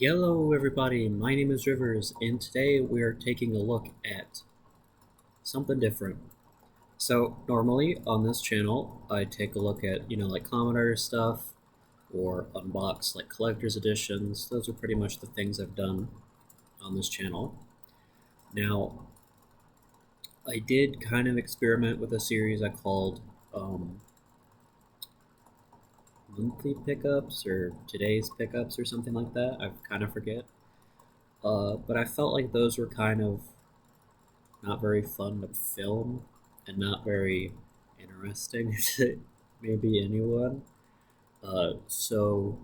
Hello everybody, my name is Rivers, and today we are taking a look at something different. So normally on this channel, I take a look at, like Commodore stuff, or unbox like collector's editions. Those are pretty much the things I've done on this channel. Now, I did kind of experiment with a series I called monthly pickups, or today's pickups, or something like that. I kind of forget. But I felt like those were kind of not very fun to film and not very interesting to maybe anyone. So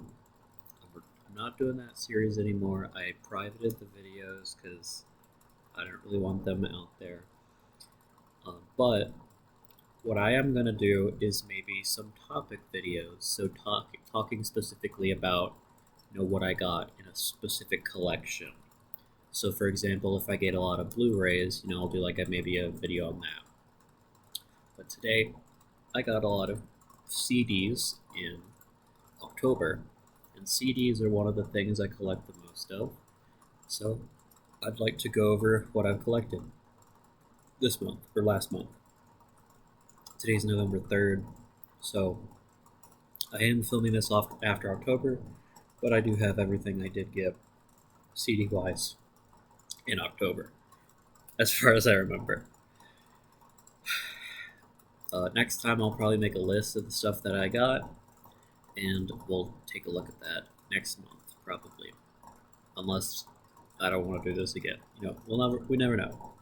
I'm not doing that series anymore. I privated the videos because I don't really want them out there. But what I am gonna do is maybe some topic videos. So talking specifically about what I got in a specific collection. So for example, if I get a lot of Blu-rays, I'll do like maybe a video on that. But today, I got a lot of CDs in October, and CDs are one of the things I collect the most of. So I'd like to go over what I've collected this month, or last month. Today's November 3rd, so I am filming this off after October, but I do have everything I did get CD-wise in October, as far as I remember. Next time I'll probably make a list of the stuff that I got, and we'll take a look at that next month, probably. Unless I don't want to do this again. We never know.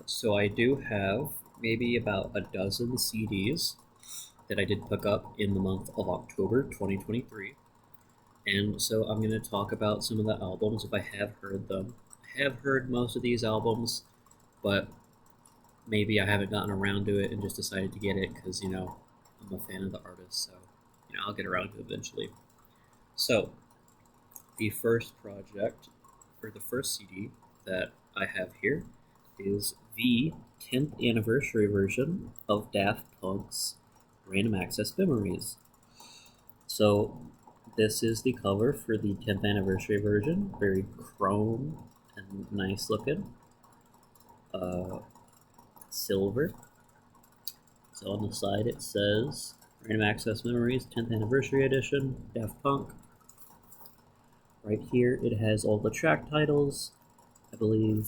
So I do have maybe about a dozen CDs that I did pick up in the month of October 2023. And so I'm going to talk about some of the albums if I have heard them. I have heard most of these albums, but maybe I haven't gotten around to it and just decided to get it because, I'm a fan of the artist, so, I'll get around to it eventually. So, the first project, or the first CD that I have here is the 10th anniversary version of Daft Punk's Random Access Memories. So, this is the cover for the 10th anniversary version, very chrome and nice looking. Silver. So on the side it says Random Access Memories 10th Anniversary Edition, Daft Punk. Right here it has all the track titles, I believe.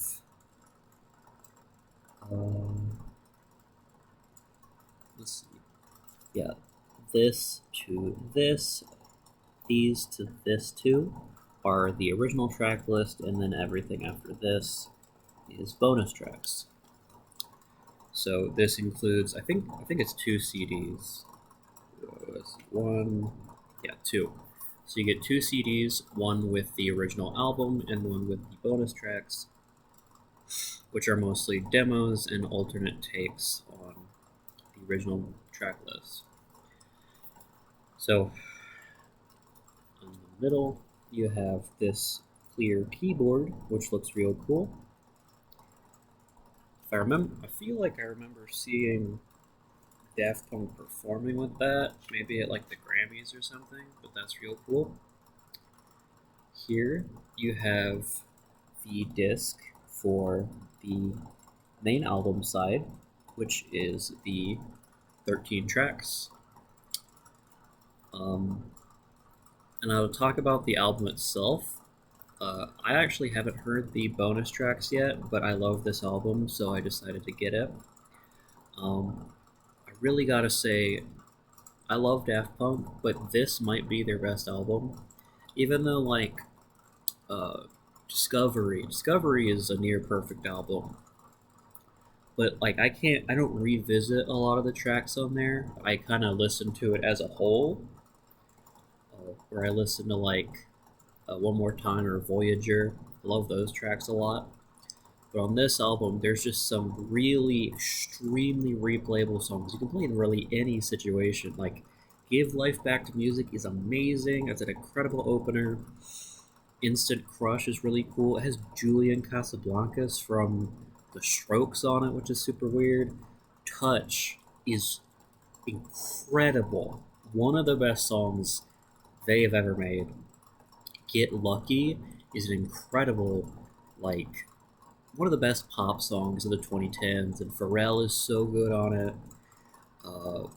Let's see. Yeah, this to this, these to this too are the original track list, and then everything after this is bonus tracks. So this includes, I think it's 2 CDs. Two. So you get 2 CDs, one with the original album and one with the bonus tracks, which are mostly demos and alternate takes on the original track list. So in the middle, you have this clear keyboard, which looks real cool. I feel like I remember seeing Daft Punk performing with that, maybe at like the Grammys or something, but that's real cool. Here you have the disc for the main album side, which is the 13 tracks. And I'll talk about the album itself. I actually haven't heard the bonus tracks yet, but I love this album, so I decided to get it. I really gotta say, I love Daft Punk, but this might be their best album. Even though, Discovery is a near perfect album. But, I don't revisit a lot of the tracks on there. I kind of listen to it as a whole. Where I listen to, One More Time or Voyager. I love those tracks a lot. But on this album, there's just some really extremely replayable songs. You can play in really any situation. Give Life Back to Music is amazing. It's an incredible opener. Instant Crush is really cool. It has Julian Casablancas from The Strokes on it, which is super weird. Touch is incredible. One of the best songs they have ever made. Get Lucky is an incredible, like, one of the best pop songs of the 2010s, and Pharrell is so good on it. Uh,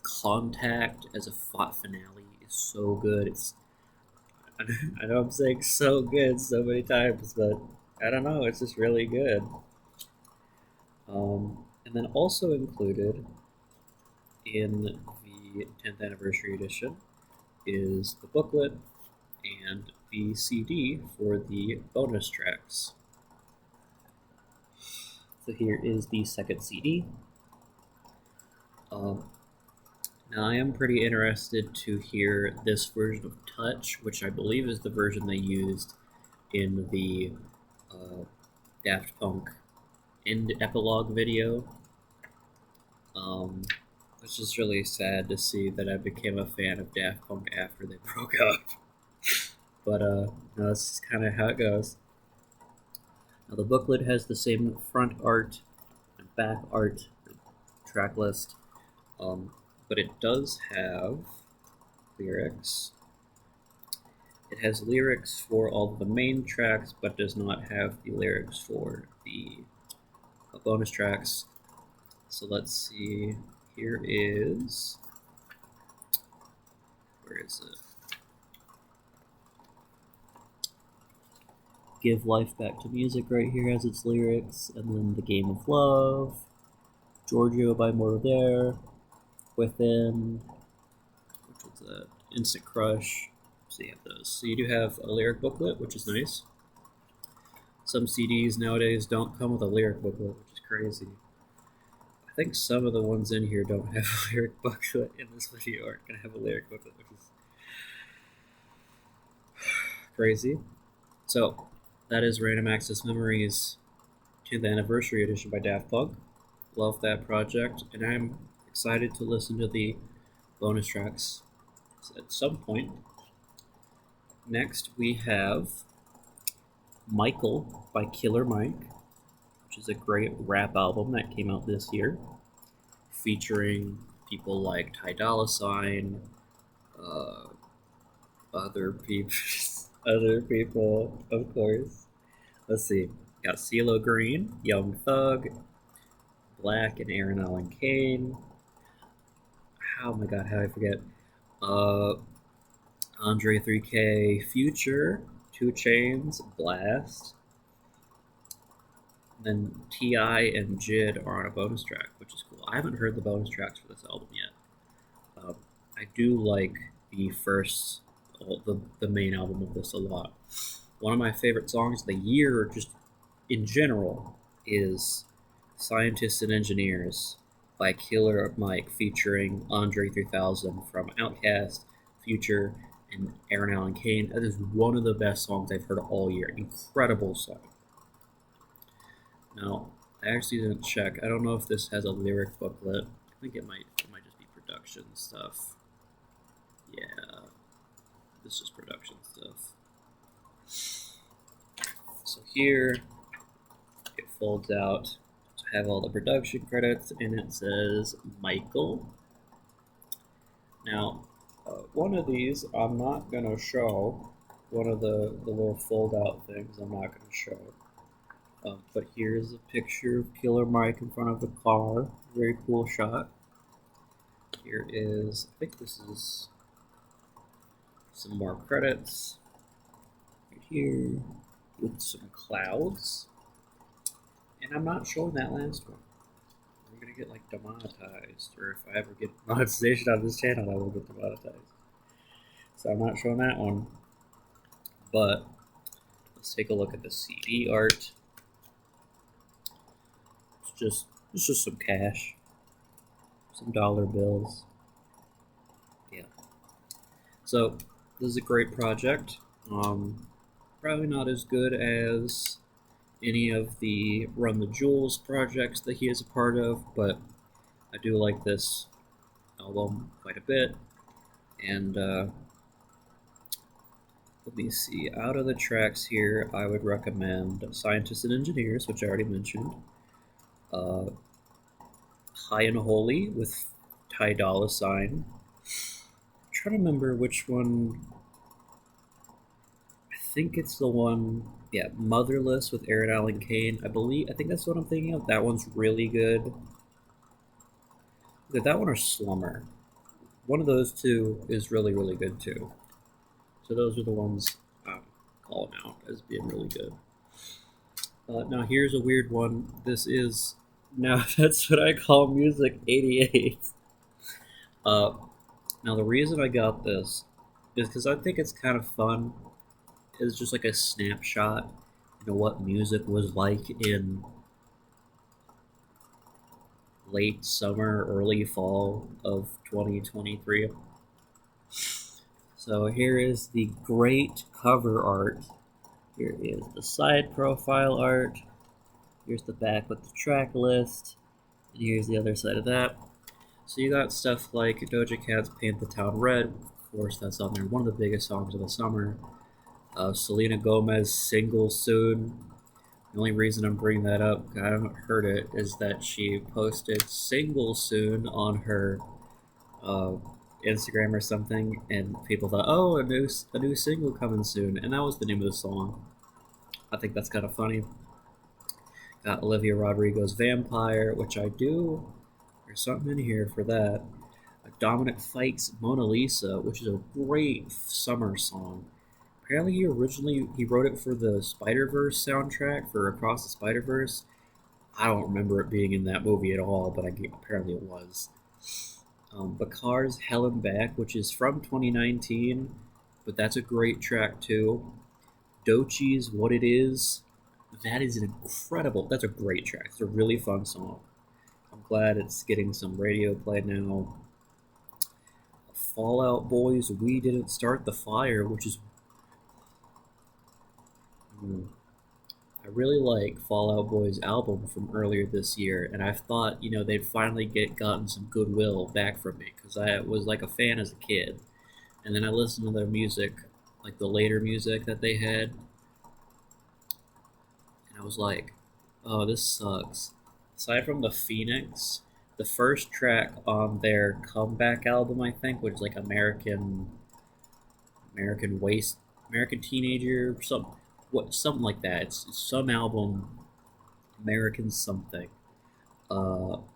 Contact as a finale is so good. It's I know I'm saying so good so many times, but I don't know. It's just really good. And then also included in the 10th anniversary edition is the booklet and the CD for the bonus tracks. So here is the second CD. Now I am pretty interested to hear this version of Touch, which I believe is the version they used in the Daft Punk end epilogue video. It's just really sad to see that I became a fan of Daft Punk after they broke up. But no, that's just kind of how it goes. Now the booklet has the same front art and back art track list, but it does have lyrics. It has lyrics for all of the main tracks, but does not have the lyrics for the bonus tracks. So let's see. Here is. Where is it? Give Life Back to Music right here has its lyrics, and then The Game of Love, Giorgio by Morder, Within, which was that? Instant Crush. So you have those. So you do have a lyric booklet, which is nice. Some CDs nowadays don't come with a lyric booklet, which is crazy. I think some of the ones in here don't have a lyric booklet in this video aren't going to have a lyric booklet, which is crazy. So that is Random Access Memories 10th Anniversary Edition by Daft Punk. Love that project, and I'm excited to listen to the bonus tracks at some point. Next, we have Michael by Killer Mike, which is a great rap album that came out this year, featuring people like Ty Dolla $ign, other people, of course. Let's see. Got CeeLo Green, Young Thug, Black, and Aaron Allen Kane. Oh my god, how did I forget? Andre 3K, Future, 2 Chainz, Blast. And then T.I. and Jid are on a bonus track, which is cool. I haven't heard the bonus tracks for this album yet. I do like the first, the main album of this a lot. One of my favorite songs of the year, just in general, is Scientists and Engineers by Killer Mike featuring Andre 3000 from Outkast, Future, and Aaron Allen Kane. That is one of the best songs I've heard all year. Incredible song. Now, I actually didn't check. I don't know if this has a lyric booklet. I think it might just be production stuff. Yeah, this is production stuff. So here, it folds out to have all the production credits, and it says Michael. Now, one of these I'm not going to show. One of the little fold-out things I'm not going to show. But here's a picture of Killer Mike in front of the car. Very cool shot. Here is, I think this is some more credits. Right here with some clouds. And I'm not showing that last one. I'm going to get like demonetized. Or if I ever get monetization on this channel, I will get demonetized. So I'm not showing that one. But let's take a look at the CD art. It's just some cash, some dollar bills. Yeah. So this is a great project. Probably not as good as any of the Run the Jewels projects that he is a part of, but I do like this album quite a bit. And let me see. Out of the tracks here, I would recommend Scientists and Engineers, which I already mentioned. High and Holy with Ty Dolla $ign. I'm trying to remember which one. think it's the one, yeah, Motherless with Aaron Allen Kane. I think that's what I'm thinking of. That one's really good. Either that one or Slumber. One of those two is really, really good too. So those are the ones I'm calling out as being really good. Now here's a weird one. This is now that's what I call music 88. Uh, Now the reason I got this is because I think it's kind of fun. It's just like a snapshot, what music was like in late summer, early fall of 2023. So here is the great cover art. Here is the side profile art. Here's the back with the track list. And here's the other side of that. So you got stuff like Doja Cat's Paint the Town Red. Of course, that's on there. One of the biggest songs of the summer. Selena Gomez, Single Soon. The only reason I'm bringing that up, I haven't heard it, is that she posted Single Soon on her Instagram or something, and people thought, oh, a new single coming soon, and that was the name of the song. I think that's kind of funny. Got Olivia Rodrigo's Vampire, which I do. There's something in here for that. Dominic Fike's Mona Lisa, which is a great summer song. Apparently he wrote it for the Spider-Verse soundtrack for Across the Spider-Verse. I don't remember it being in that movie at all, but apparently it was. Bakar's Hell and Back, which is from 2019, but that's a great track too. Dochi's What It Is, that's a great track. It's a really fun song. I'm glad it's getting some radio play now. Fall Out Boy's We Didn't Start the Fire, which is... I really like Fall Out Boy's album from earlier this year, and I thought, they'd finally gotten some goodwill back from me, because I was like a fan as a kid. And then I listened to their music, like the later music that they had, and I was like, oh, this sucks. Aside from the Phoenix, the first track on their comeback album, I think, which is like American Teenager, something like that. It's some album, American something.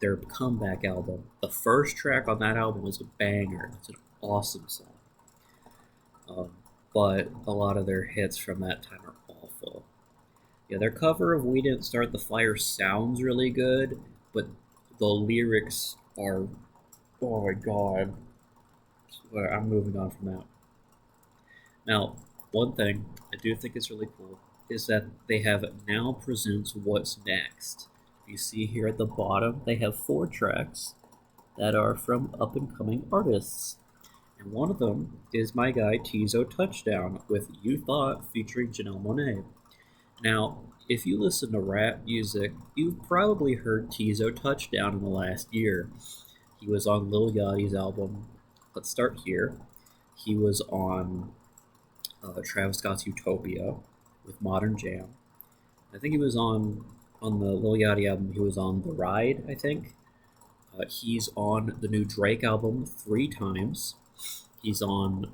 Their comeback album. The first track on that album was a banger. It's an awesome song. But a lot of their hits from that time are awful. Yeah, their cover of We Didn't Start the Fire sounds really good, but the lyrics are, oh my god. I'm moving on from that. Now, one thing I do think is really cool is that they have Now Presents What's Next. You see here at the bottom, they have 4 tracks that are from up-and-coming artists. And one of them is my guy Tizo Touchdown with You Thought featuring Janelle Monáe. Now, if you listen to rap music, you've probably heard Tizo Touchdown in the last year. He was on Lil Yachty's album, Let's Start Here. He was on Travis Scott's Utopia with Modern Jam. I think he was on the Lil Yachty album, he was on The Ride, I think. He's on the new Drake album 3 times. He's on,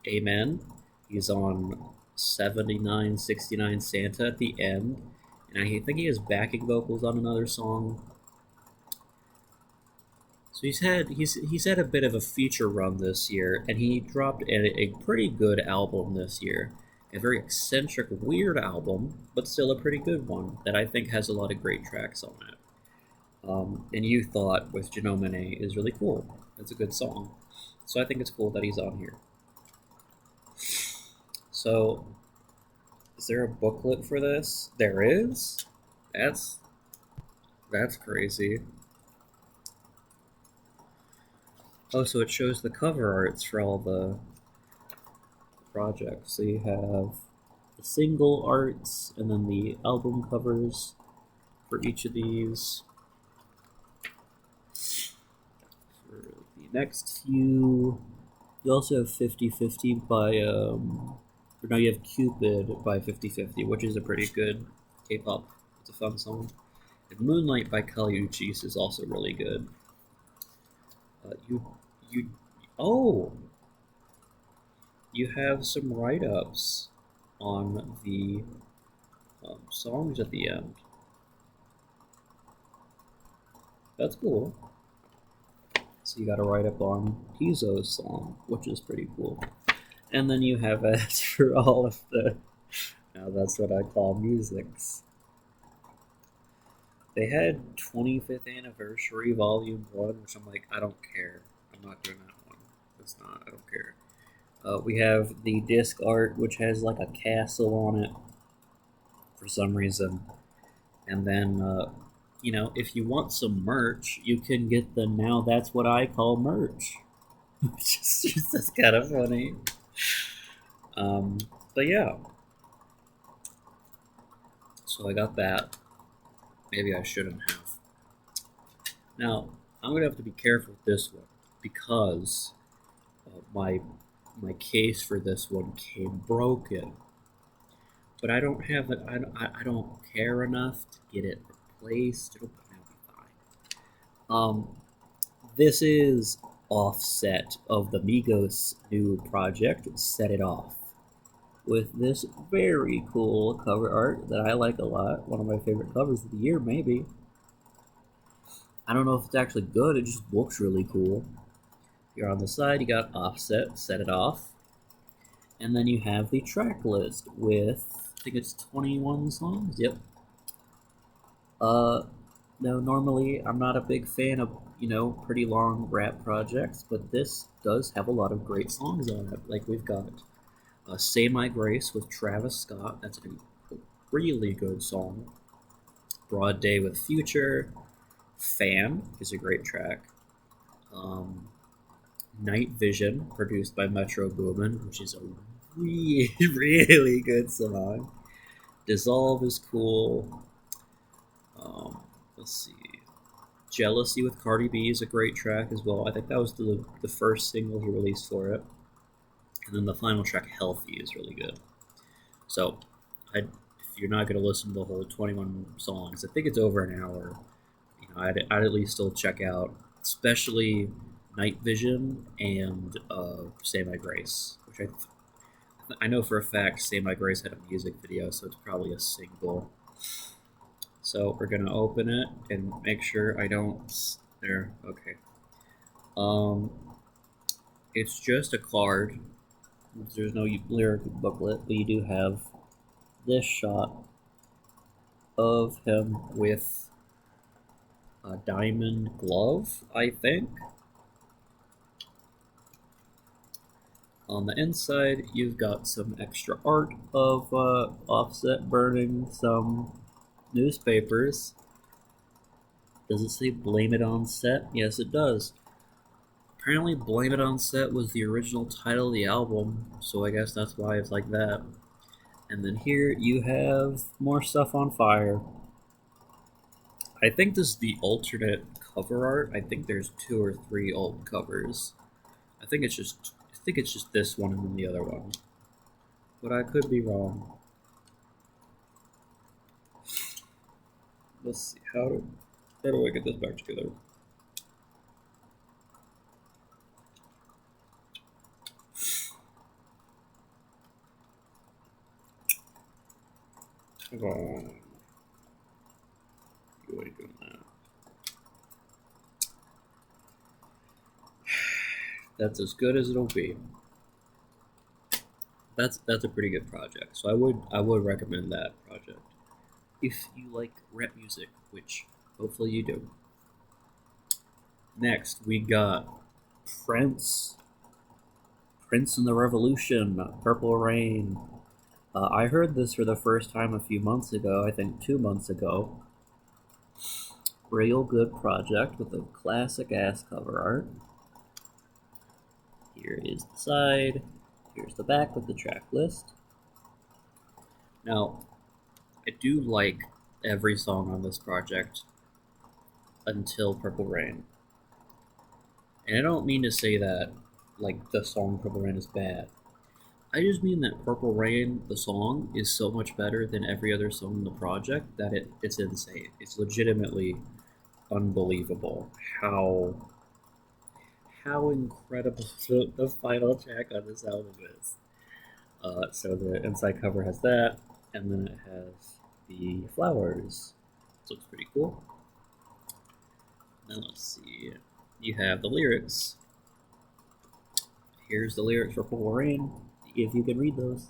Amen. He's on 7969 Santa at the end. And I think he has backing vocals on another song. So he's had a bit of a feature run this year, and he dropped a pretty good album this year. A very eccentric, weird album, but still a pretty good one that I think has a lot of great tracks on it. And You Thought with Janelle Monáe is really cool. It's a good song. So I think it's cool that he's on here. So, is there a booklet for this? There is? That's crazy. Oh, so it shows the cover arts for all the projects. So you have the single arts and then the album covers for each of these. For the next few, you also have 50/50 by, no, you have Cupid by 50/50, which is a pretty good K-pop. It's a fun song. And Moonlight by Kali Uchis is also really good. Oh! you have some write-ups on the songs at the end. That's cool. So you got to write up on Tizo's song, which is pretty cool. And then you have ads for all of the. Now that's what I call musics. They had 25th anniversary volume 1, which I'm like, I don't care. I'm not doing that one. It's not, I don't care. We have the disc art, which has like a castle on it for some reason. And then, if you want some merch, you can get the Now That's What I Call merch. Which is just kind of funny. Um, but yeah. So I got that. Maybe I shouldn't have. Now, I'm going to have to be careful with this one because my case for this one came broken. But I don't have it. I don't care enough to get it replaced. It'll be fine. This is Offset of the Migos' new project, Set It Off, with this very cool cover art that I like a lot. One of my favorite covers of the year, maybe. I don't know if it's actually good. It just looks really cool. Here on the side, you got Offset, Set It Off. And then you have the track list with, I think it's 21 songs. Yep. Now, normally I'm not a big fan of, pretty long rap projects, but this does have a lot of great songs on it. Like we've got Say My Grace with Travis Scott. That's a really good song. Broad Day with Future. Fan is a great track. Night Vision, produced by Metro Boomin, which is a really, really good song. Dissolve is cool. Let's see. Jealousy with Cardi B is a great track as well. I think that was the first single he released for it. And then the final track, Healthy, is really good. So, if you're not going to listen to the whole 21 songs, I think it's over an hour. I'd at least still check out, especially Night Vision and Say My Grace, which I know for a fact Say My Grace had a music video, so it's probably a single. So we're gonna open it and make sure I don't. There, okay. It's just a card. There's no lyric booklet, but you do have this shot of him with a diamond glove, I think. On the inside, you've got some extra art of Offset burning some newspapers. Does it say Blame It On Set? Yes, it does. Apparently, Blame It On Set was the original title of the album, so I guess that's why it's like that. And then here you have more stuff on fire. I think this is the alternate cover art. I think there's 2 or 3 old covers. I think it's just this one and then the other one. But I could be wrong. Let's see, how do I get this back together? Come on. You ain't doing that. That's as good as it'll be. That's a pretty good project. So I would recommend that project if you like rap music, which hopefully you do. Next, we got Prince. Prince and the Revolution, Purple Rain. I heard this for the first time a few months ago, I think 2 months ago. Real good project with a classic ass cover art. Here is the side. Here's the back with the track list. Now, I do like every song on this project until Purple Rain. And I don't mean to say that, like, the song Purple Rain is bad. I just mean that Purple Rain, the song, is so much better than every other song in the project that it's insane. It's legitimately unbelievable how incredible the final track on this album is. So the inside cover has that, and then it has the flowers. This looks pretty cool. Then let's see. You have the lyrics. Here's the lyrics for Purple Rain, if you can read those.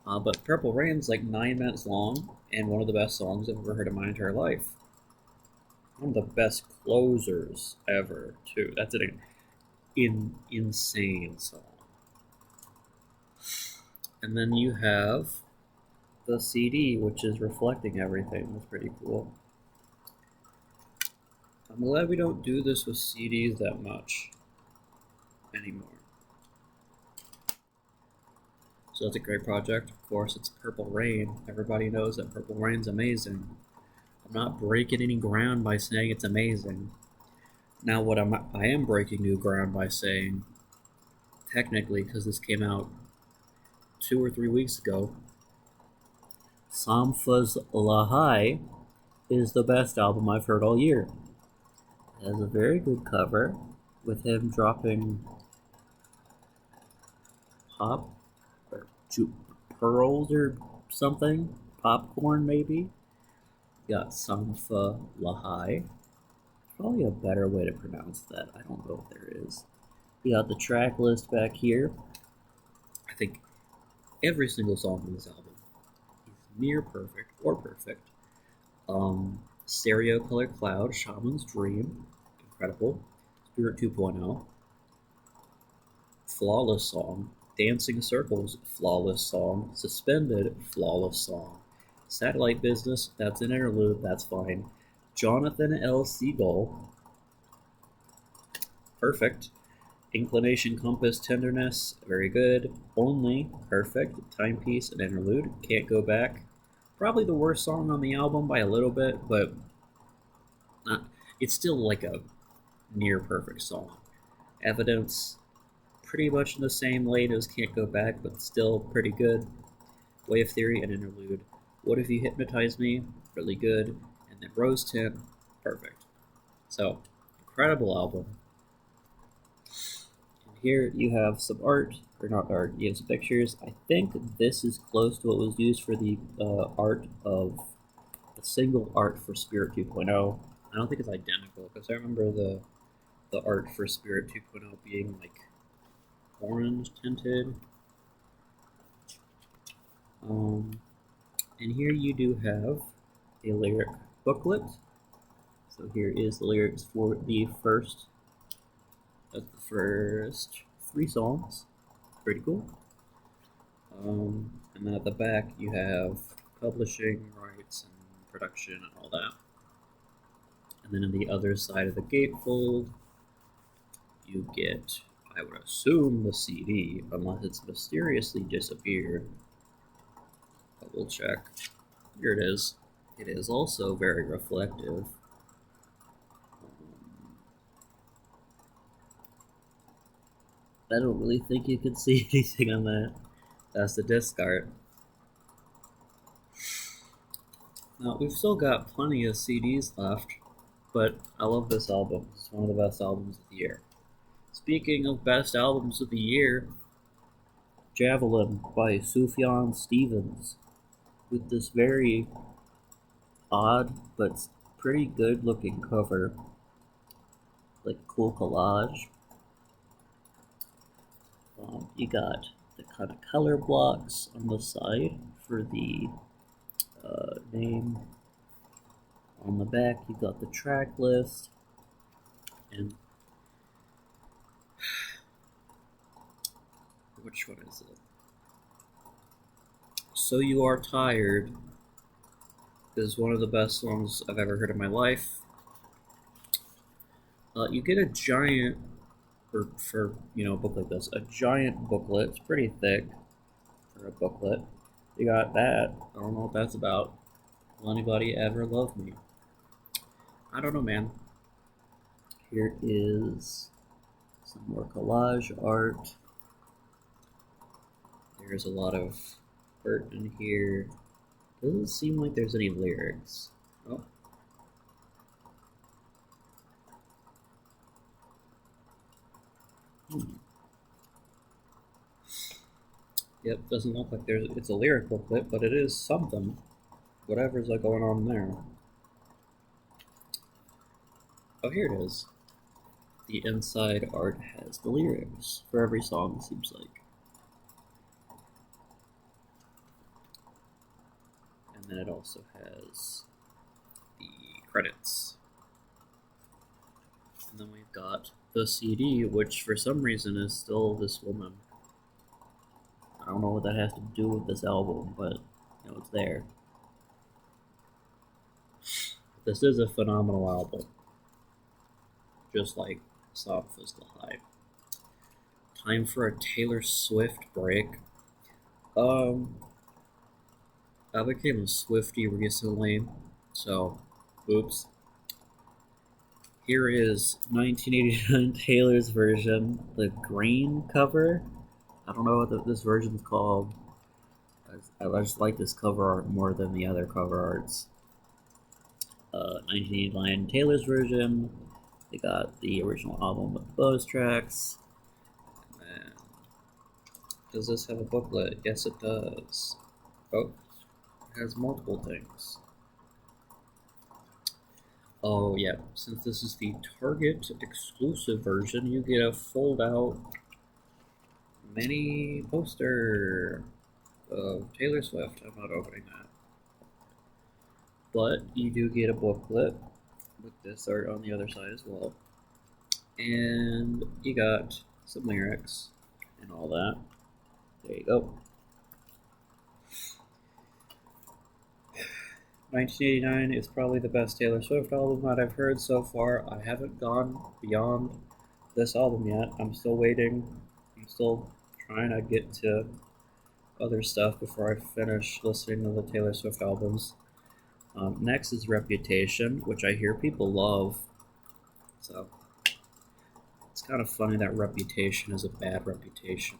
But Purple Rain's like 9 minutes long, and one of the best songs I've ever heard in my entire life. One of the best closers ever, too. That's an insane song. And then you have the CD, which is reflecting everything. That's pretty cool. I'm glad we don't do this with CDs that much anymore. So that's a great project. Of course, it's Purple Rain. Everybody knows that Purple Rain's amazing. I'm not breaking any ground by saying it's amazing. Now, what I am breaking new ground by saying, technically, because this came out 2 or 3 weeks ago, Sampha's LAHAI is the best album I've heard all year. It has a very good cover with him dropping pop or pearls or something, popcorn maybe. You got Sampha LAHAI. Probably a better way to pronounce that. I don't know if there is. You got the track list back here. I think every single song on this album is near perfect or perfect. Stereo Color Cloud, Shaman's Dream, incredible. Spirit 2.0, flawless song. Dancing Circles, flawless song. Suspended, flawless song. Satellite Business, that's an interlude, that's fine. Jonathan L. Seagull, perfect. Inclination, Compass, Tenderness, very good. Only, perfect. Timepiece, an interlude, Can't Go Back. Probably the worst song on the album by a little bit, but it's still like a near perfect song. Evidence, pretty much in the same lane as Can't Go Back, but still pretty good. Way of Theory, an interlude. What If You Hypnotize Me, really good. And then Rose Tint, perfect. So, incredible album. And here you have some art, or not art, you have some pictures. I think this is close to what was used for the art of the single art for Spirit 2.0. I don't think it's identical, because I remember the art for Spirit 2.0 being like orange tinted. And here you do have a lyric booklet. So here is the lyrics for the first 3 songs. Pretty cool. And then at the back you have publishing rights and production and all that. And then on the other side of the gatefold, you get, I would assume, the CD, unless it's mysteriously disappeared. But we'll check. Here it is. It is also very reflective. I don't really think you can see anything on that. That's the disc art. Now, we've still got plenty of CDs left, but I love this album. It's one of the best albums of the year. Speaking of best albums of the year, Javelin by Sufjan Stevens, with this very odd but pretty good looking cover, like cool collage. You got the kind of color blocks on the side for the name. On the back you got the track list, and which one is it? So You Are Tired is one of the best songs I've ever heard in my life. You get a giant, for a book like this, a giant booklet. It's pretty thick for a booklet. You got that. I don't know what that's about. Will anybody ever love me? I don't know, man. Here is some more collage art. There's a lot of art in here. Doesn't seem like there's any lyrics. Oh. Yep, doesn't look like it's a lyric booklet, but it is something. Whatever's going on there. Oh, here it is. The inside art has the lyrics for every song, it seems like. And then it also has the credits. And then we've got the CD, which for some reason is still this woman. I don't know what that has to do with this album, but you know, it's there. This is a phenomenal album. Just like Sampha's LAHAI. Time for a Taylor Swift break. I became a Swiftie recently, so oops. Here is 1989 Taylor's version, the green cover. I don't know what this version's called. I just like this cover art more than the other cover arts. 1989 Taylor's version. They got the original album with the bonus tracks. And does this have a booklet? Yes, it does. Oh, it has multiple things. Oh yeah, since this is the Target exclusive version, you get a fold-out mini poster of Taylor Swift. I'm not opening that. But you do get a booklet with this art on the other side as well. And you got some lyrics and all that. There you go. 1989 is probably the best Taylor Swift album that I've heard so far. I haven't gone beyond this album yet. I'm still waiting. I'm still trying to get to other stuff before I finish listening to the Taylor Swift albums. Next is Reputation, which I hear people love. So it's kind of funny that Reputation is a bad reputation.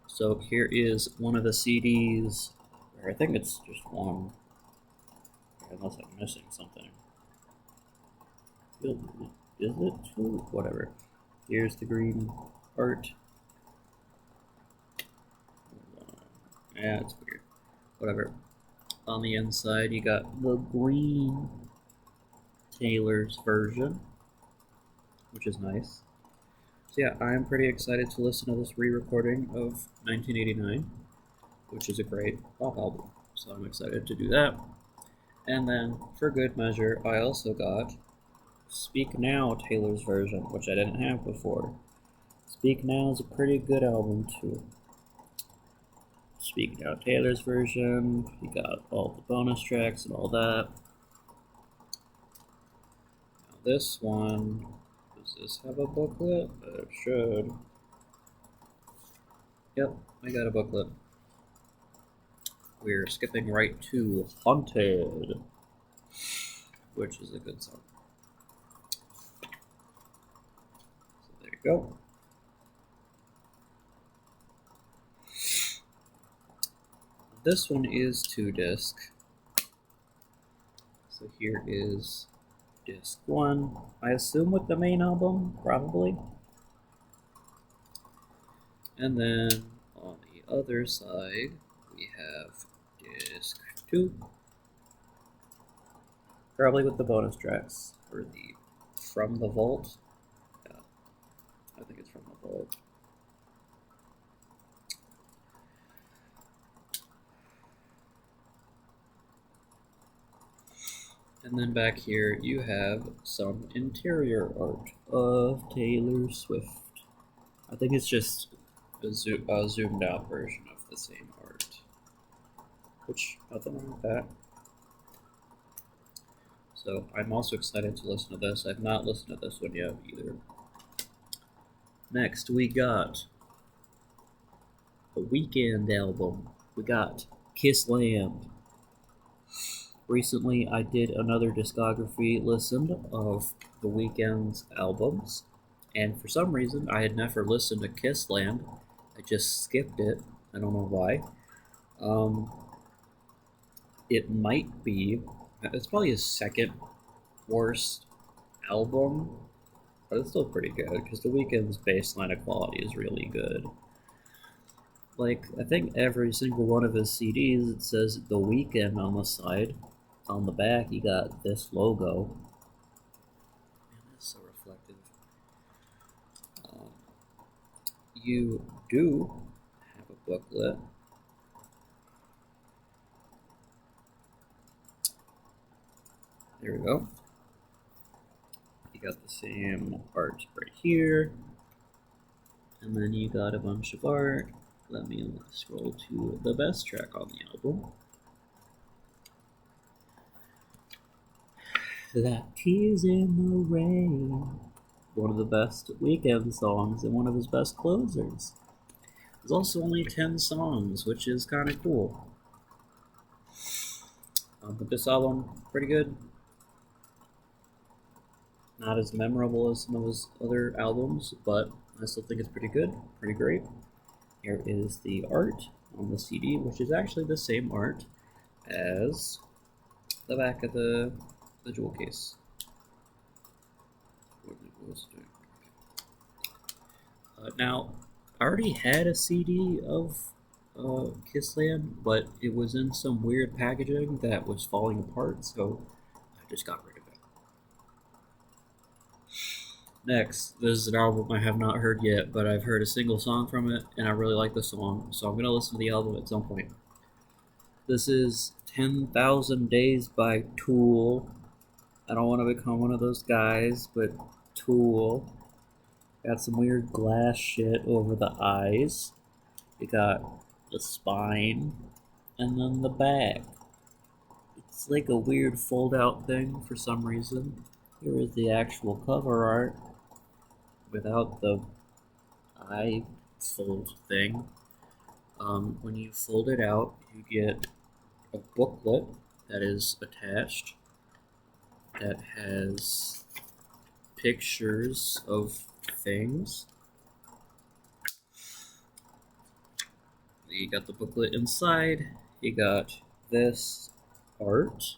So here is one of the CDs. I think it's just one, unless I'm missing something. Is it two? Whatever. Here's the green art. Yeah, it's weird. Whatever. On the inside, you got the green Taylor's version, which is nice. So yeah, I'm pretty excited to listen to this re-recording of 1989. Which is a great pop album, so I'm excited to do that. And then, for good measure, I also got Speak Now Taylor's version, which I didn't have before. Speak Now is a pretty good album, too. Speak Now Taylor's version, you got all the bonus tracks and all that. Now this one, does this have a booklet? It should. Yep, I got a booklet. We're skipping right to Haunted, which is a good song. So there you go. This one is 2-disc. So here is disc 1. I assume with the main album, probably. And then on the other side, we have disc 2, probably with the bonus tracks for the From the Vault. Yeah, I think it's From the Vault. And then back here you have some interior art of Taylor Swift. I think it's just a zoomed out version of the same art. Which, nothing wrong with that. So I'm also excited to listen to this. I've not listened to this one yet either. Next we got a Weeknd album. We got Kissland. Recently I did another discography listen of the Weeknd's albums, and for some reason I had never listened to Kissland. I just skipped it. I don't know why. It might be, it's probably his second worst album but it's still pretty good because The Weeknd's baseline of quality is really good. Like, I think every single one of his CDs, it says The Weeknd on the side. On the back, you got this logo. Man, that's so reflective. You do have a booklet. There we go. You got the same art right here. And then you got a bunch of art. Let me scroll to the best track on the album. That Tears in the Rain. One of the best Weeknd songs and one of his best closers. There's also only 10 songs, which is kind of cool. But this album, pretty good. Not as memorable as some of his other albums, but I still think it's pretty good, pretty great. Here is the art on the CD, which is actually the same art as the back of the jewel case. Now, I already had a CD of Kissland, but it was in some weird packaging that was falling apart, so I just got rid of it. Next, this is an album I have not heard yet, but I've heard a single song from it, and I really like the song, so I'm going to listen to the album at some point. This is 10,000 Days by Tool. I don't want to become one of those guys, but Tool. Got some weird glass shit over the eyes. You got the spine, and then the back. It's like a weird fold-out thing for some reason. Here is the actual cover art without the eye fold thing. When you fold it out, you get a booklet that is attached that has pictures of things. You got the booklet inside, you got this art,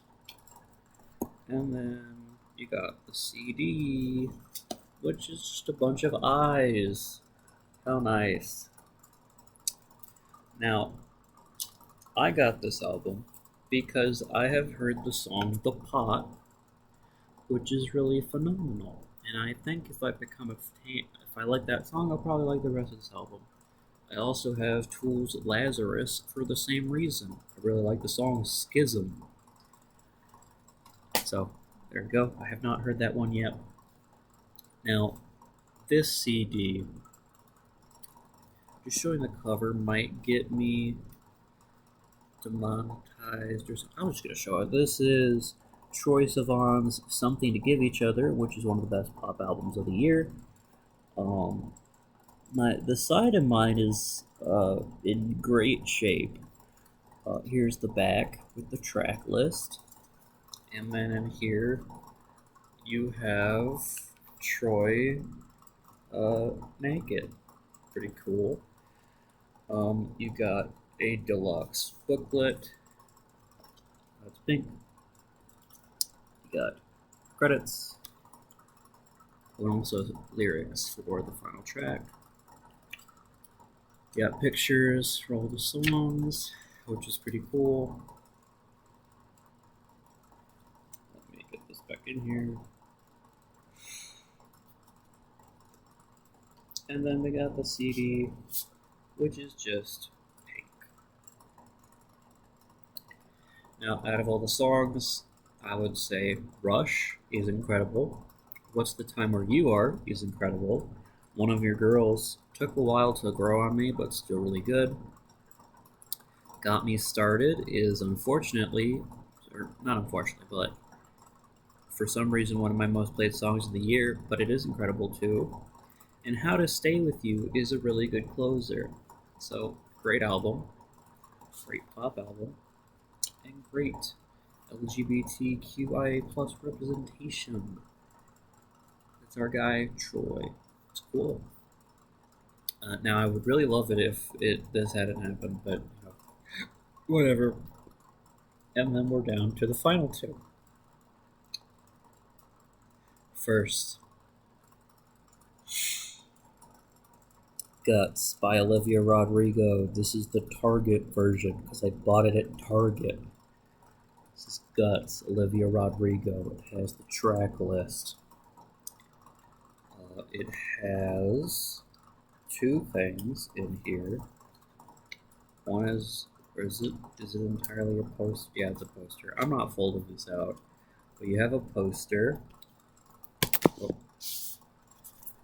and then you got the CD, which is just a bunch of eyes. How nice. Now, I got this album because I have heard the song The Pot, which is really phenomenal. And I think if I like that song, I'll probably like the rest of this album. I also have Tool's Lazarus for the same reason. I really like the song Schism. So, there we go. I have not heard that one yet. Now, this CD, just showing the cover might get me demonetized or something. I'm just going to show it. This is Troye Sivan's Something to Give Each Other, which is one of the best pop albums of the year. The side of mine is in great shape. Here's the back with the track list. And then in here, you have Troye naked. Pretty cool. You got a deluxe booklet. That's pink. You got credits. And also lyrics for the final track. You got pictures for all the songs, which is pretty cool. Let me get this back in here. And then we got the CD, which is just pink. Now, out of all the songs, I would say Rush is incredible. What's the Time Where You Are is incredible. One of Your Girls took a while to grow on me, but still really good. Got Me Started is unfortunately, or not unfortunately, but for some reason one of my most played songs of the year, but it is incredible too. And How to Stay With You is a really good closer. So, great album, great pop album, and great LGBTQIA plus representation. That's our guy, Troye. It's cool. Now, I would really love it if this hadn't happened, but whatever. And then we're down to the final two. First, Guts by Olivia Rodrigo. This is the Target version because I bought it at Target. This is Guts, Olivia Rodrigo. It has the track list. It has two things in here. One is, or is it entirely a poster? Yeah, it's a poster. I'm not folding this out, but you have a poster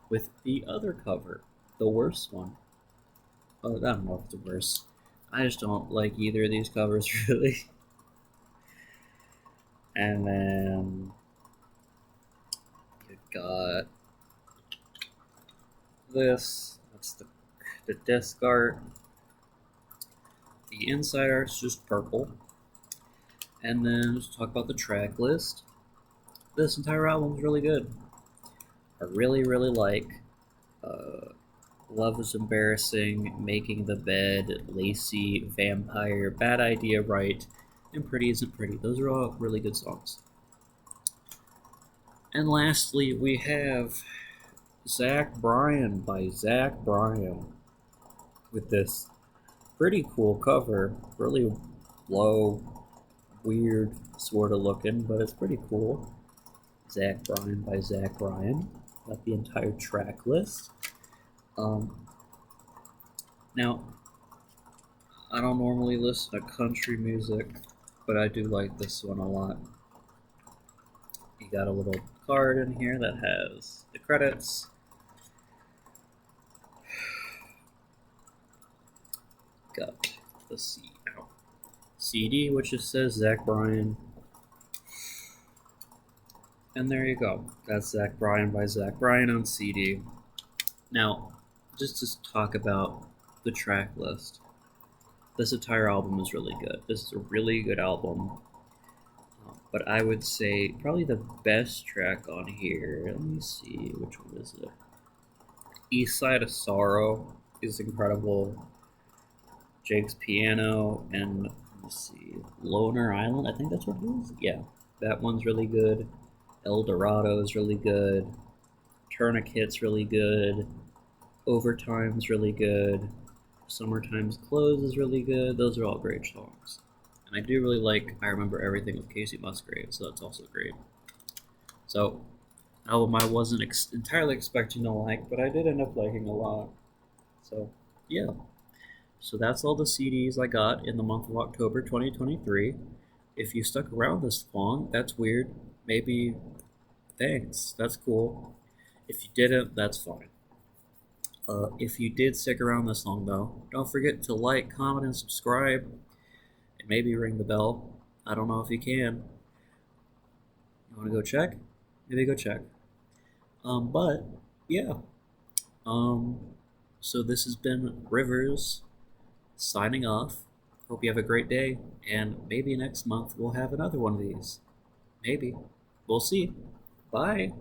with the other cover, the worst one. Oh, I don't know if it's the worst. I just don't like either of these covers really. And then you got this. That's the disc art. The inside art's just purple. And then let's talk about the track list. This entire album's really good. I really, really like Love is Embarrassing, Making the Bed, Lacy, Vampire, Bad Idea, Right, and Pretty Isn't Pretty. Those are all really good songs. And lastly, we have Bryan by Bryan with this pretty cool cover. Really low, weird sort of looking, but it's pretty cool. Bryan by Bryan. Got the entire track list. Now, I don't normally listen to country music, but I do like this one a lot. You got a little card in here that has the credits. Got the CD, which just says Bryan. And there you go. That's Bryan by Bryan on CD. Now, just to talk about the track list. This entire album is really good. This is a really good album. But I would say probably the best track on here, let me see, which one is it? East Side of Sorrow is incredible. Jake's Piano, and let me see, Loner Island, I think that's what it is. Yeah, that one's really good. El Dorado is really good. Tourniquet's really good. Overtime's really good. Summertime's Clothes is really good. Those are all great songs. And I do really like I Remember Everything with Casey Musgrave, so that's also great. So, album I wasn't entirely expecting to like, but I did end up liking a lot. So, yeah. So that's all the CDs I got in the month of October 2023. If you stuck around this long, that's weird. Maybe, thanks. That's cool. If you didn't, that's fine. If you did stick around this long, though, don't forget to like, comment, and subscribe. And maybe ring the bell. I don't know if you can. You want to go check? Maybe go check. But, yeah. So this has been Rivers signing off. Hope you have a great day. And maybe next month we'll have another one of these. Maybe. We'll see. Bye.